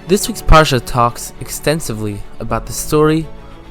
This week's Parsha talks extensively about the story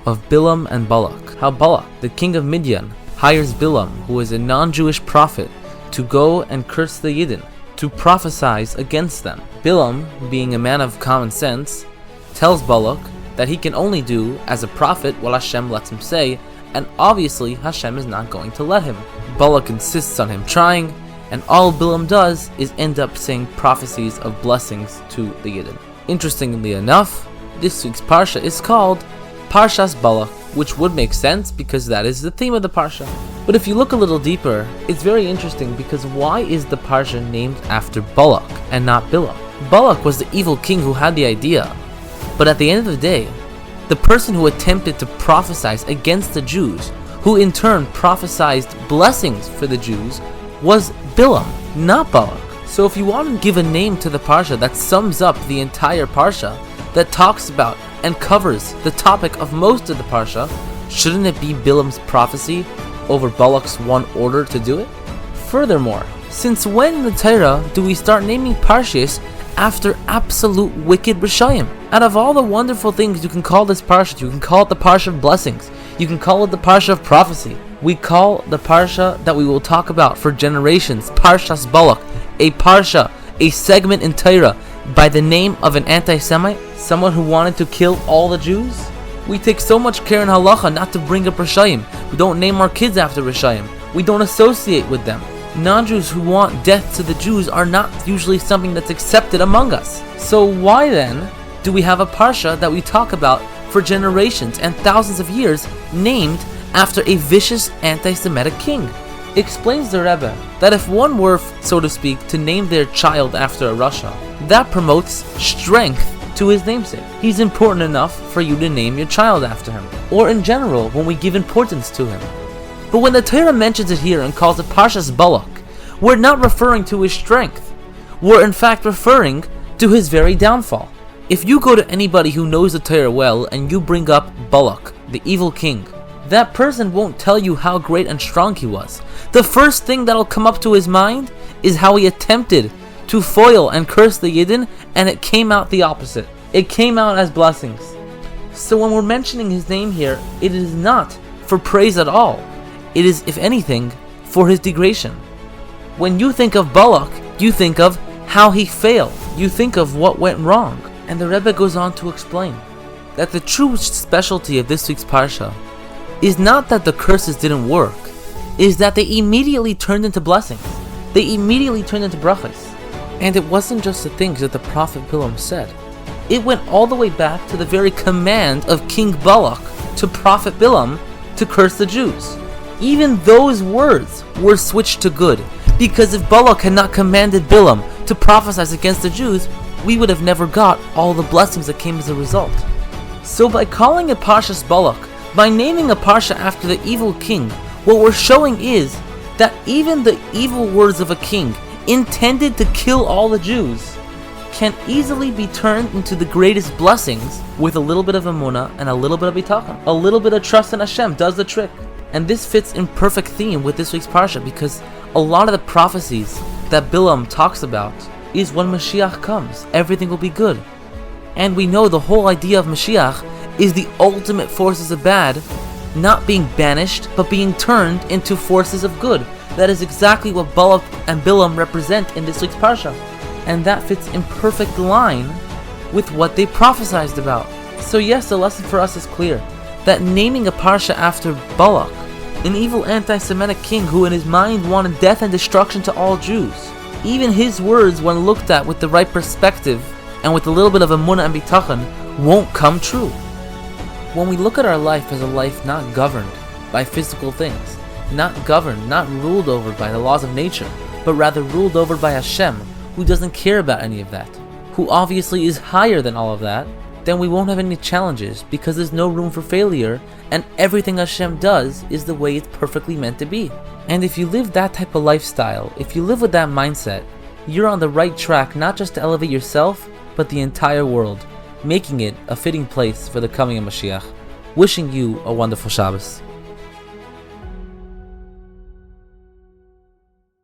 of Bilam and Balak. How Balak, the king of Midian, hires Bilam, who is a non-Jewish prophet, to go and curse the Yidden, to prophesize against them. Bilam, being a man of common sense, tells Balak that he can only do as a prophet what Hashem lets him say, and obviously Hashem is not going to let him. Balak insists on him trying, and all Bilam does is end up saying prophecies of blessings to the Yidden. Interestingly enough, this week's Parsha is called Parshas Balak, which would make sense because that is the theme of the Parsha. But if you look a little deeper, it's very interesting because why is the Parsha named after Balak and not Bilam? Balak was the evil king who had the idea, but at the end of the day, the person who attempted to prophesize against the Jews, who in turn prophesied blessings for the Jews, was Bilam, not Balak. So if you want to give a name to the Parsha that sums up the entire Parsha, that talks about and covers the topic of most of the Parsha, shouldn't it be Bilam's prophecy over Balak's one order to do it? Furthermore, since when in the Torah do we start naming Parshas after absolute wicked Rishayim? Out of all the wonderful things you can call this Parsha, you can call it the Parsha of blessings, you can call it the Parsha of prophecy. We call the Parsha that we will talk about for generations Parshas Balak, a Parsha, a segment in Torah by the name of an anti-Semite, someone who wanted to kill all the Jews. We take so much care in halacha not to bring up Rishayim. We don't name our kids after Rishayim. We don't associate with them. Non-Jews who want death to the Jews are not usually something that's accepted among us. So why then do we have a Parsha that we talk about for generations and thousands of years named after a vicious anti-Semitic king? Explains the Rebbe that if one were, so to speak, to name their child after a Rasha, that promotes strength to his namesake. He's important enough for you to name your child after him, or in general when we give importance to him. But when the Torah mentions it here and calls it Parshas Balak, we're not referring to his strength. We're in fact referring to his very downfall. If you go to anybody who knows the Torah well and you bring up Balak, the evil king, that person won't tell you how great and strong he was. The first thing that'll come up to his mind is how he attempted to foil and curse the Yidden, and it came out the opposite. It came out as blessings. So when we're mentioning his name here, it is not for praise at all. It is, if anything, for his degradation. When you think of Balak, you think of how he failed. You think of what went wrong. And the Rebbe goes on to explain that the true specialty of this week's Parsha is not that the curses didn't work, is that they immediately turned into blessings. They immediately turned into brachas. And it wasn't just the things that the prophet Bilam said. It went all the way back to the very command of King Balak to prophet Bilam to curse the Jews. Even those words were switched to good, because if Balak had not commanded Bilam to prophesy against the Jews, we would have never got all the blessings that came as a result. So by calling it Parshas Balak, by naming a Parsha after the evil king, what we're showing is that even the evil words of a king intended to kill all the Jews can easily be turned into the greatest blessings with a little bit of emunah and a little bit of bitachon. A little bit of trust in Hashem does the trick. And this fits in perfect theme with this week's Parsha, because a lot of the prophecies that Bilam talks about is when Mashiach comes, everything will be good. And we know the whole idea of Mashiach is the ultimate forces of bad not being banished, but being turned into forces of good. That is exactly what Balak and Bilam represent in this week's Parsha. And that fits in perfect line with what they prophesied about. So yes, the lesson for us is clear, that naming a Parsha after Balak, an evil anti-Semitic king who in his mind wanted death and destruction to all Jews, even his words, when looked at with the right perspective and with a little bit of emunah and bitachon, won't come true. When we look at our life as a life not governed by physical things, not governed, not ruled over by the laws of nature, but rather ruled over by Hashem, who doesn't care about any of that, who obviously is higher than all of that, then we won't have any challenges, because there's no room for failure, and everything Hashem does is the way it's perfectly meant to be. And if you live that type of lifestyle, if you live with that mindset, you're on the right track not just to elevate yourself, but the entire world, making it a fitting place for the coming of Mashiach. Wishing you a wonderful Shabbos.